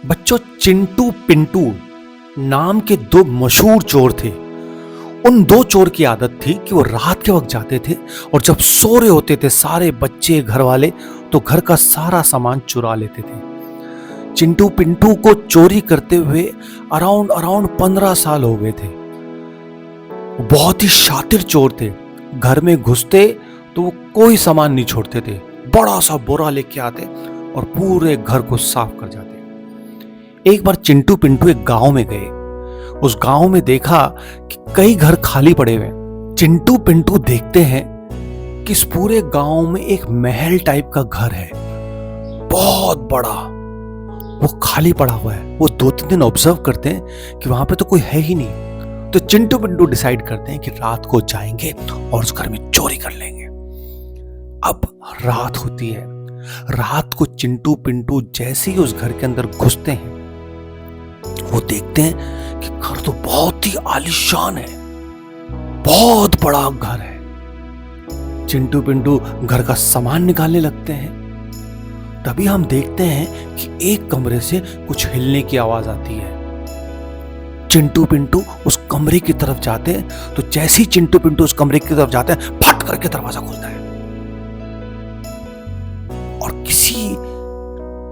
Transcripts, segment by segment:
बच्चों, चिंटू पिंटू नाम के दो मशहूर चोर थे। उन दो चोर की आदत थी कि वो रात के वक्त जाते थे और जब सो रहे होते थे सारे बच्चे घर वाले, तो घर का सारा सामान चुरा लेते थे। चिंटू पिंटू को चोरी करते हुए अराउंड अराउंड 15 साल हो गए थे। वो बहुत ही शातिर चोर थे। घर में घुसते तो वो कोई सामान नहीं छोड़ते थे, बड़ा सा बोरा लेके आते और पूरे घर को साफ कर जाते। एक बार चिंटू पिंटू एक गांव में गए। उस गांव में देखा कि कई घर खाली पड़े हुए। चिंटू पिंटू देखते हैं कि इस पूरे गांव में एक महल टाइप का घर है, बहुत बड़ा। वो खाली पड़ा हुआ है। वो 2-3 दिन ऑब्जर्व करते हैं कि वहां पे तो कोई है ही नहीं। तो चिंटू पिंटू डिसाइड करते हैं कि रात को जाएंगे और उस घर में चोरी कर लेंगे। अब रात होती है। रात को चिंटू पिंटू जैसे ही उस घर के अंदर घुसते हैं, वो देखते हैं कि घर तो बहुत ही आलीशान है, बहुत बड़ा घर है। चिंटू पिंटू घर का सामान निकालने लगते हैं। तभी हम देखते हैं कि एक कमरे से कुछ हिलने की आवाज आती है। चिंटू पिंटू उस कमरे की तरफ जाते हैं, तो जैसे ही चिंटू पिंटू उस कमरे की तरफ जाते हैं, फट करके दरवाजा खुलता है और किसी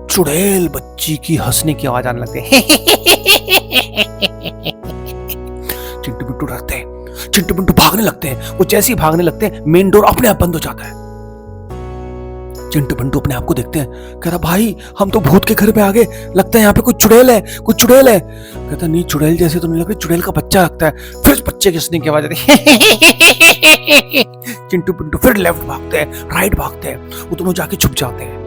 चुड़ैल बच्ची की हंसने की आवाज आने लगती है। चिंटू पिंटू डरते हैं, चिंटू पिंटू भागने लगते हैं। वो जैसे ही भागने लगते हैं, मेन डोर अपने आप बंद हो जाता है। चिंटू पिंटू अपने आप को देखते हैं, कह रहा भाई हम तो भूत के घर पे आ गए, लगता है यहाँ पे कोई चुड़ैल है, कोई चुड़ैल है। कहता नहीं, चुड़ैल जैसे तो नहीं लग रही, चुड़ैल का बच्चा लगता है। फिर उस बच्चे की हंसने की आवाज आती है। चिंटू पिंटू फिर लेफ्ट भागते हैं, राइट भागते हैं। वो दोनों जाके छुप जाते हैं।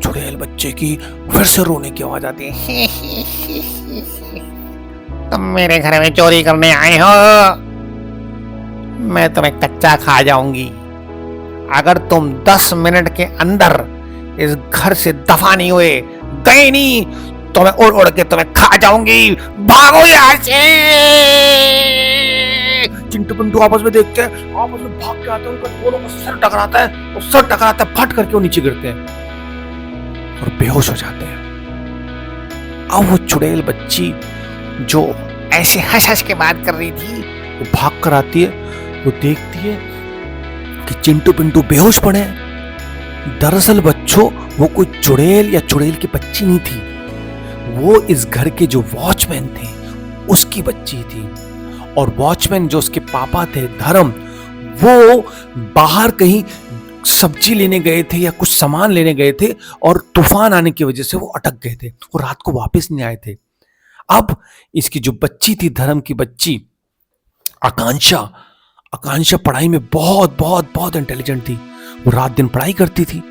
चुड़ैल बच्चे की फिर से रोने की आवाज आती है। तुम मेरे घर में चोरी करने आए हो, मैं तुम्हें कच्चा खा जाऊंगी। अगर तुम 10 मिनट के अंदर इस घर से दफा नहीं हुए, गए नहीं, तो मैं उड़ उड़ के तुम्हें खा जाऊंगी। भागो यहाँ से। चिंटू पिंटू आपस में देखते हैं, आपस में भाग के आते हैं। उनका दोनों का सर टकराता है और सर टकराता है, फट करके वो नीचे गिरते हैं और बेहोश हो जाते हैं। अब वो चुड़ैल बच्ची जो ऐसे हंस हंस के बात कर रही थी, वो भाग कर आती है। वो देखती है कि चिंटू पिंटू बेहोश पड़े हैं। दरअसल बच्चों, वो कोई चुड़ैल या चुड़ैल की बच्ची नहीं थी, वो इस घर के जो वॉचमैन थे उसकी बच्ची थी। और वॉचमैन जो उसके पापा थे धर्म, वो बाहर कहीं सब्जी लेने गए थे या कुछ सामान लेने गए थे और तूफान आने की वजह से वो अटक गए थे। वो रात को वापस नहीं आए थे। अब इसकी जो बच्ची थी, धर्म की बच्ची आकांक्षा, आकांक्षा पढ़ाई में बहुत बहुत बहुत इंटेलिजेंट थी। वो रात दिन पढ़ाई करती थी।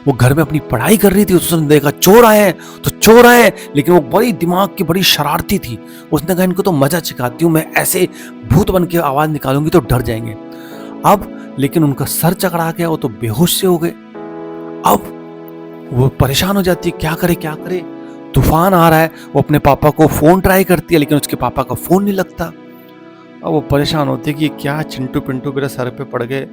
वो घर में अपनी पढ़ाई कर रही थी, उसने देखा चोर आए हैं तो चोर आए हैं, लेकिन वो बड़ी दिमाग की बड़ी शरारती थी। उसने कहा इनको तो मजा सिखाती हूँ, मैं ऐसे भूत बन के आवाज निकालूंगी तो डर जाएंगे। अब लेकिन उनका सर चकरा गया, वो तो बेहोश से हो गए। अब वो परेशान हो जाती है, क्या करे क्या करे। तूफान आ रहा है। वो अपने पापा को फोन ट्राई करती है, लेकिन उसके पापा का फोन नहीं लगता। अब वो परेशान होती है कि क्या चिंटू पिंटू मेरे सर पे पड़ गए,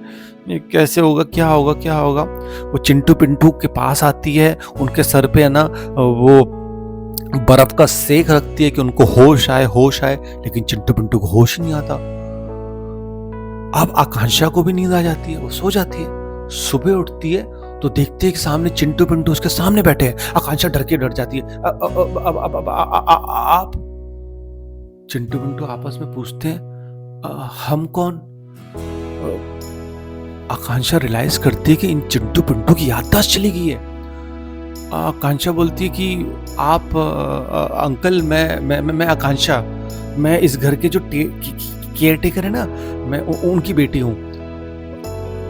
ये कैसे होगा, क्या होगा क्या होगा। वो चिंटू पिंटू के पास आती है, उनके सर पे है ना वो बर्फ का सेक रखती है कि उनको होश आए होश आए, लेकिन चिंटू पिंटू को होश नहीं आता। अब आकांक्षा को भी नींद आ जाती है, वो सो जाती है। सुबह उठती है तो देखती है कि सामने चिंटू पिंटू उसके सामने बैठे हैं। आकांक्षा डर के डर जाती है। आप चिंटू पिंटू आपस में पूछते हैं, हम कौन? आकांक्षा रियलाइज करती है कि इन चिंटू पिंटू की याददाश्त चली गई है। आकांक्षा बोलती है कि आप अंकल, मैं आकांक्षा, मैं इस घर के जो केयर टेकर है ना, मैं उनकी बेटी हूँ।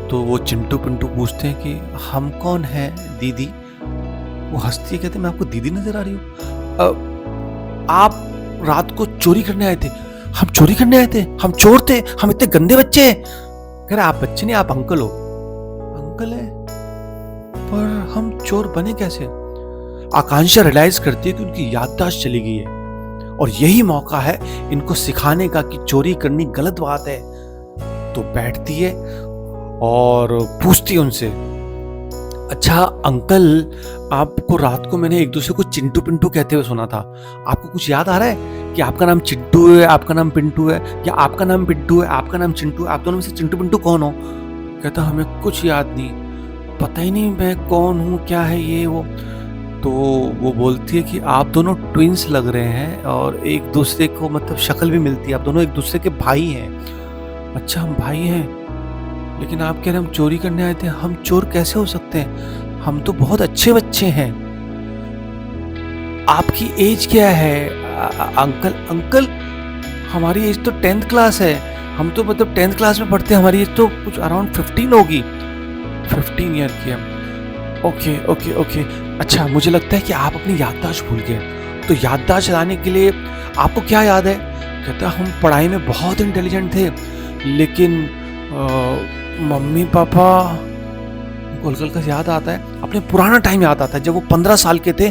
तो वो चिंटू पिंटू पूछते हैं कि हम कौन है दीदी? वो हंसती है, कहते मैं आपको दीदी नजर आ रही हूँ। आप रात को चोरी करने आए थे? हम चोरी करने आए थे, हम चोर थे, हम इतने गंदे बच्चे हैं। कह रहे आप बच्चे नहीं, आप अंकल हो। अंकल है, पर हम चोर बने कैसे? आकांक्षा रियलाइज करती है कि उनकी याददाश्त चली गई है और यही मौका है इनको सिखाने का कि चोरी करनी गलत बात है। तो बैठती है और पूछती है उनसे, अच्छा अंकल, आपको रात को मैंने एक दूसरे को चिंटू पिंटू कहते हुए सुना था। आपको कुछ याद आ रहा है कि आपका नाम चिंटू है, आपका नाम पिंटू है, या आपका नाम पिंटू है, आपका नाम चिंटू है? आप दोनों में से चिंटू पिंटू कौन हो? कहता हमें कुछ याद नहीं, पता ही नहीं मैं कौन हूँ, क्या है ये वो। तो वो बोलती है कि आप दोनों ट्विंस लग रहे हैं और एक दूसरे को मतलब शक्ल भी मिलती है, आप दोनों एक दूसरे के भाई हैं। अच्छा हम भाई हैं, लेकिन आप कह रहे हैं हम चोरी करने आए थे। हम चोर कैसे हो सकते हैं? हम तो बहुत अच्छे बच्चे हैं। आपकी एज क्या है? अंकल अंकल, हमारी एज तो 10th क्लास है। हम तो मतलब 10th क्लास में पढ़ते हैं, हमारी एज तो कुछ अराउंड 15 होगी। 15 ईयर की हम। Okay okay okay. अच्छा मुझे लगता है कि आप अपनी याददाश्त भूल गए। तो याददाश्त लाने के लिए आपको क्या याद है? कहता हम पढ़ाई में बहुत इंटेलिजेंट थे, लेकिन मम्मी पापा को हल्का याद आता है, अपने पुराना टाइम याद आता है जब वो 15 साल के थे।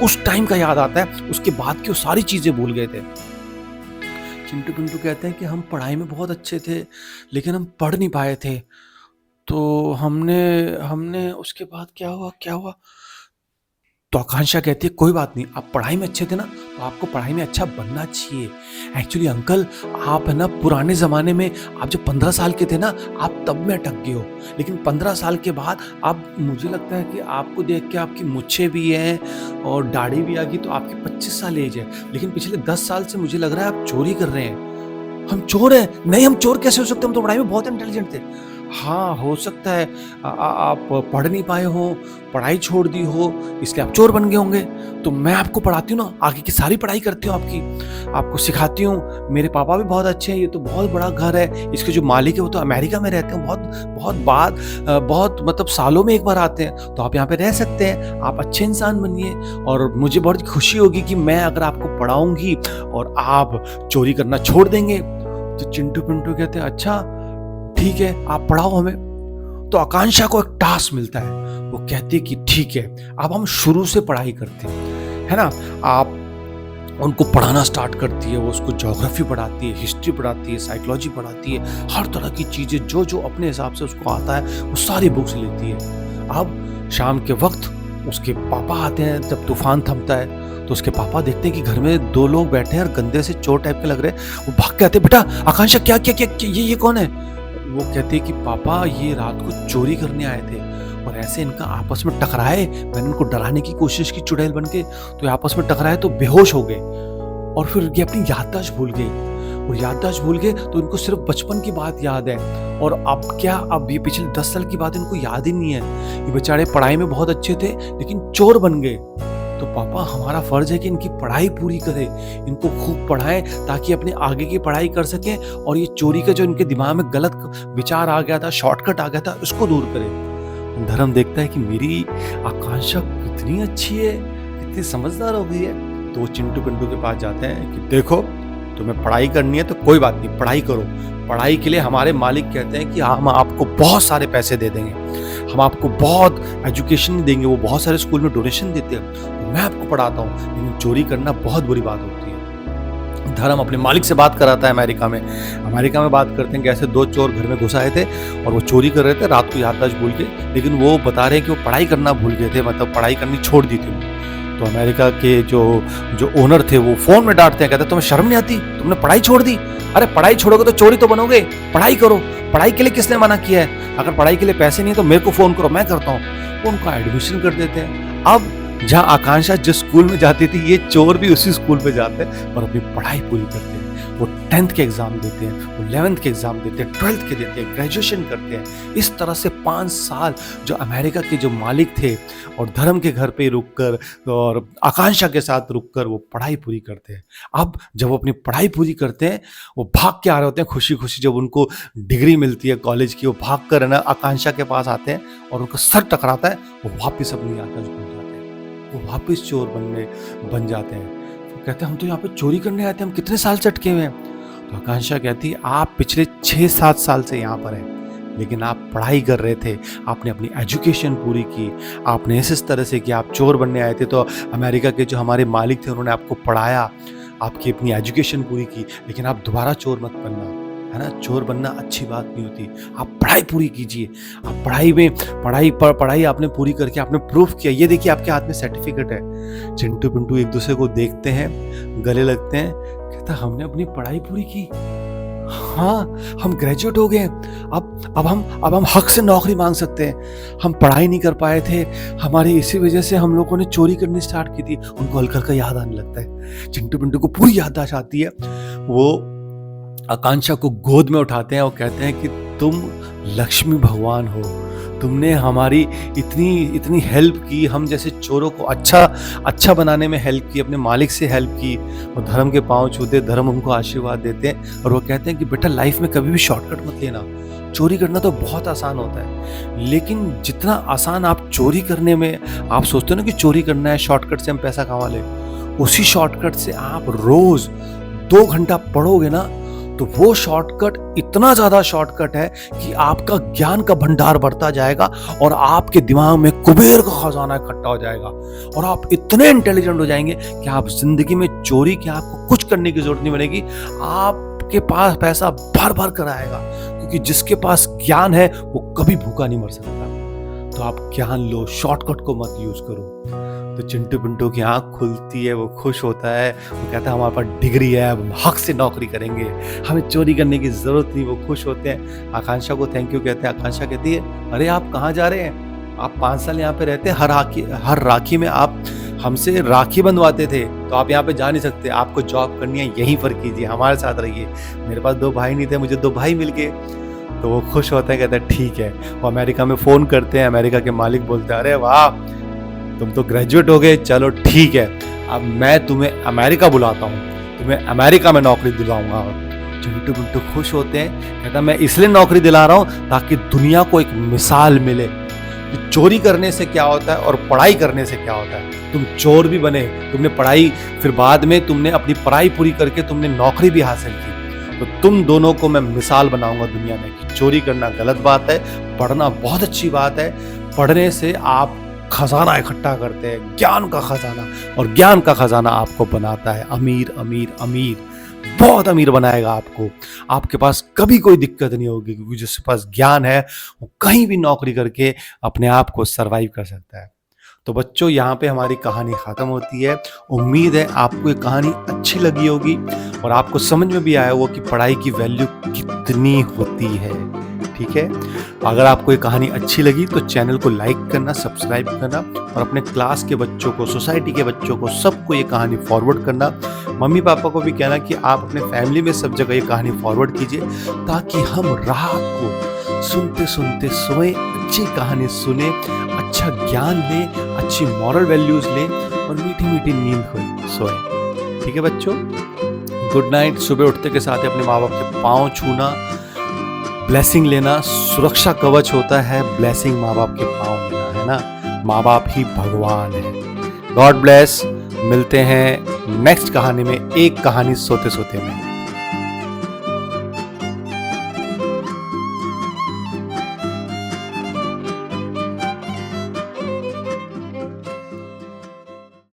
उस टाइम का याद आता है, उसके बाद की वो सारी चीजें भूल गए थे। चिंटू पिंटू कहते हैं कि हम पढ़ाई में बहुत अच्छे थे, लेकिन हम पढ़ नहीं पाए थे। तो हमने हमने उसके बाद क्या हुआ? तो आकांक्षा कहती है कोई बात नहीं, आप पढ़ाई में अच्छे थे ना, तो आपको पढ़ाई में अच्छा बनना चाहिए। एक्चुअली अंकल, आप है ना पुराने ज़माने में, आप जब 15 साल के थे ना, आप तब में अटक गए हो। लेकिन 15 साल के बाद अब मुझे लगता है कि आपको देख के आपकी मूंछें भी हैं और दाढ़ी भी आ गई, तो आपकी 25 साल एज है। लेकिन पिछले 10 साल से मुझे लग रहा है आप चोरी कर रहे हैं। हम चोर हैं? नहीं, हम चोर कैसे हो सकते हैं? हम तो पढ़ाई में बहुत इंटेलिजेंट थे। हाँ, हो सकता है आप पढ़ नहीं पाए हो, पढ़ाई छोड़ दी हो, इसलिए आप चोर बन गए होंगे। तो मैं आपको पढ़ाती हूँ ना, आगे की सारी पढ़ाई करती हूँ आपकी, आपको सिखाती हूँ। मेरे पापा भी बहुत अच्छे हैं, ये तो बहुत बड़ा घर है, इसके जो मालिक है वो तो अमेरिका में रहते हैं, बहुत मतलब सालों में एक बार आते हैं, तो आप यहाँ पे रह सकते हैं। आप अच्छे इंसान बनिए और मुझे बहुत खुशी होगी कि मैं अगर आपको पढ़ाऊंगी और आप चोरी करना छोड़ देंगे। तो चिंटू पिंटू कहते हैं अच्छा ठीक है, आप पढ़ाओ हमें। तो आकांक्षा को एक टास्क मिलता है, वो कहती है कि ठीक है, अब हम शुरू से पढ़ाई करते हैं, है ना। आप उनको पढ़ाना स्टार्ट करती है, वो उसको ज्योग्राफी पढ़ाती है, हिस्ट्री पढ़ाती है, साइकोलॉजी पढ़ाती है, हर तरह की चीजें जो जो अपने हिसाब से उसको आता है वो सारी बुक्स लेती है। अब शाम के वक्त उसके पापा आते हैं, जब तूफान थमता है तो उसके पापा देखते हैं कि घर में 2 लोग बैठे हैं और गंदे से चोर टाइप के लग रहे हैं। वो भाग के आते हैं, बेटा आकांक्षा क्या क्या क्या, क्या ये कौन है? वो कहते हैं कि पापा ये रात को चोरी करने आए थे और ऐसे इनका आपस में टकराए, मैंने इनको डराने की कोशिश की चुड़ैल बन के, तो ये आपस में टकराए तो बेहोश हो गए और फिर ये अपनी याददाश्त भूल गए। और याददाश्त भूल गए तो इनको सिर्फ बचपन की बात याद है, और अब ये पिछले 10 साल की बात इनको याद ही नहीं है। ये बेचारे पढ़ाई में बहुत अच्छे थे लेकिन चोर बन गए। तो पापा हमारा फर्ज है कि इनकी पढ़ाई पूरी करें, इनको खूब पढ़ाएं ताकि अपने आगे की पढ़ाई कर सकें और ये चोरी का जो इनके दिमाग में गलत विचार आ गया था, शॉर्टकट आ गया था, उसको दूर करें। धर्म देखता है कि मेरी आकांक्षा कितनी अच्छी है, कितनी समझदार हो गई है। तो वो चिंटू पिंटू के पास जाते हैं कि देखो तुम्हें पढ़ाई करनी है तो कोई बात नहीं, पढ़ाई करो। पढ़ाई के लिए हमारे मालिक कहते हैं कि हम आपको बहुत सारे पैसे दे देंगे, हम आपको बहुत एजुकेशन देंगे, वो बहुत सारे स्कूल में डोनेशन देते हैं, तो मैं आपको पढ़ाता हूँ। लेकिन चोरी करना बहुत बुरी बात होती है। धर्म अपने मालिक से बात कराता है अमेरिका में बात करते हैं कि ऐसे 2 चोर घर में घुस आए थे और वो चोरी कर रहे थे रात को याददाश्त भूल के, लेकिन वो बता रहे हैं कि वो पढ़ाई करना भूल गए थे, मतलब पढ़ाई करनी छोड़ दी थी। तो अमेरिका के जो ओनर थे वो फोन में डांटते हैं, कहते हैं तुम्हें शर्म नहीं आती, तुमने पढ़ाई छोड़ दी। अरे पढ़ाई छोड़ोगे तो चोरी तो बनोगे, पढ़ाई करो। पढ़ाई के लिए किसने मना किया है? अगर पढ़ाई के लिए पैसे नहीं है तो मेरे को फोन करो, मैं करता हूँ। वो उनका एडमिशन कर देते हैं। अब जहाँ आकांक्षा जिस स्कूल में जाती थी, ये चोर भी उसी स्कूल में जाते हैं और अपनी पढ़ाई पूरी करते हैं। वो 10th के एग्जाम देते हैं, वो 11th के एग्जाम देते हैं, 12th के देते हैं, ग्रेजुएशन करते हैं। इस तरह से 5 साल जो अमेरिका के जो मालिक थे और धर्म के घर पे रुककर और आकांक्षा के साथ रुककर वो पढ़ाई पूरी करते हैं। अब जब वो अपनी पढ़ाई पूरी करते हैं, वो भाग के आ रहे होते हैं खुशी खुशी, जब उनको डिग्री मिलती है कॉलेज की, वो भाग कर ना आकांक्षा के पास आते हैं और उनका सर टकराता है, वो वापस अपनी याददाश्त भूल जाते हैं, वो वापस चोर बन जाते हैं। कहते हैं हम तो यहाँ पे चोरी करने आए थे, हम कितने साल से अटके हुए हैं। तो आकांक्षा कहती है आप पिछले 6-7 साल से यहाँ पर हैं, लेकिन आप पढ़ाई कर रहे थे, आपने अपनी एजुकेशन पूरी की, आपने इस तरह से कि आप चोर बनने आए थे तो अमेरिका के जो हमारे मालिक थे उन्होंने आपको पढ़ाया, आपकी अपनी एजुकेशन पूरी की, लेकिन आप दोबारा चोर मत बनना। है ना। चोर बनना अच्छी बात नहीं होती। आप पढ़ाई पूरी कीजिए। आप पढ़ाई आपने पूरी करके आपने प्रूफ किया। ये देखिए आपके हाथ में सर्टिफिकेट है। चिंटू पिंटू एक दूसरे को देखते हैं, गले लगते हैं, कहता हमने अपनी पढ़ाई पूरी की। हाँ, हम ग्रेजुएट हो गए। अब हम हक से नौकरी मांग सकते हैं। हम पढ़ाई नहीं कर पाए थे, हमारी इसी वजह से हम लोगों ने चोरी करनी स्टार्ट की थी। उनको हल्का हल्का याद आने लगता है। चिंटू पिंटू को पूरी याददाश्त आती है। वो आकांक्षा को गोद में उठाते हैं और कहते हैं कि तुम लक्ष्मी भगवान हो। तुमने हमारी इतनी हेल्प की। हम जैसे चोरों को अच्छा बनाने में हेल्प की, अपने मालिक से हेल्प की। वो धर्म के पांव छूते, धर्म उनको आशीर्वाद देते हैं और वो कहते हैं कि बेटा लाइफ में कभी भी शॉर्टकट मत लेना। चोरी करना तो बहुत आसान होता है, लेकिन जितना आसान आप चोरी करने में आप सोचते हो ना कि चोरी करना है, शॉर्टकट से हम पैसा कमा ले, उसी शॉर्टकट से आप रोज 2 घंटा पढ़ोगे ना तो वो शॉर्टकट इतना ज्यादा शॉर्टकट है कि आपका ज्ञान का भंडार बढ़ता जाएगा और आपके दिमाग में कुबेर का खजाना इकट्ठा हो जाएगा और आप इतने इंटेलिजेंट हो जाएंगे कि आप जिंदगी में चोरी के आपको कुछ करने की जरूरत नहीं पड़ेगी। आपके पास पैसा भर भर कर आएगा, क्योंकि जिसके पास ज्ञान है वो कभी भूखा नहीं मर सकता। तो आप ज्ञान लो, शॉर्टकट को मत यूज करो। तो चिंटू पिंटू की आंख खुलती है, वो खुश होता है, वो कहता है हमारे पास डिग्री है, अब हम हक से नौकरी करेंगे, हमें चोरी करने की जरूरत नहीं। वो खुश होते हैं, आकांक्षा को थैंक यू कहते हैं। आकांक्षा कहती है अरे आप कहाँ जा रहे हैं, आप 5 साल यहाँ पे रहते, हर राखी में आप हमसे राखी बंधवाते थे, तो आप यहाँ पे जा नहीं सकते, आपको जॉब करनी है यहीं पर कीजिए, हमारे साथ रहिए। मेरे पास 2 भाई नहीं थे, मुझे 2 भाई मिल गए। तो वो खुश होते हैं, कहते हैं ठीक है। वो अमेरिका में फोन करते हैं, अमेरिका के मालिक बोलते हैं अरे वाह तुम तो ग्रेजुएट हो गए, चलो ठीक है, अब मैं तुम्हें अमेरिका बुलाता हूँ, तुम्हें अमेरिका में नौकरी दिलाऊंगा। चिंटू पिंटू खुश होते हैं, कहता मैं इसलिए नौकरी दिला रहा हूँ ताकि दुनिया को एक मिसाल मिले कि चोरी करने से क्या होता है और पढ़ाई करने से क्या होता है। तुम चोर भी बने, तुमने पढ़ाई, फिर बाद में तुमने अपनी पढ़ाई पूरी करके तुमने नौकरी भी हासिल की, तो तुम दोनों को मैं मिसाल बनाऊंगा दुनिया में कि चोरी करना गलत बात है, पढ़ना बहुत अच्छी बात है। पढ़ने से आप खजाना इकट्ठा करते हैं, ज्ञान का खजाना, और ज्ञान का खजाना आपको बनाता है अमीर अमीर अमीर, बहुत अमीर बनाएगा आपको। आपके पास कभी कोई दिक्कत नहीं होगी, क्योंकि जिसके पास ज्ञान है वो कहीं भी नौकरी करके अपने आप को सरवाइव कर सकता है। तो बच्चों यहाँ पे हमारी कहानी खत्म होती है। उम्मीद है आपको ये कहानी अच्छी लगी होगी और आपको समझ में भी आया होगा कि पढ़ाई की वैल्यू कितनी होती है। ठीक है, अगर आपको ये कहानी अच्छी लगी तो चैनल को लाइक करना, सब्सक्राइब करना और अपने क्लास के बच्चों को, सोसाइटी के बच्चों को, सबको ये कहानी फॉरवर्ड करना। मम्मी पापा को भी कहना कि आप अपने फैमिली में सब जगह ये कहानी फॉरवर्ड कीजिए, ताकि हम रात को सुनते सुनते सोएं, अच्छी कहानी सुने, अच्छा ज्ञान लें, अच्छी मॉरल वैल्यूज लें और मीठी मीठी नींद सोएं। ठीक है बच्चों, गुड नाइट। सुबह उठते के साथ ही अपने माँ बाप के पाँव छूना, ब्लेसिंग लेना, सुरक्षा कवच होता है ब्लेसिंग, माँ बाप के पाँव लेना, है ना। माँ बाप ही भगवान है। God bless. मिलते हैं नेक्स्ट कहानी में, एक कहानी सोते सोते में।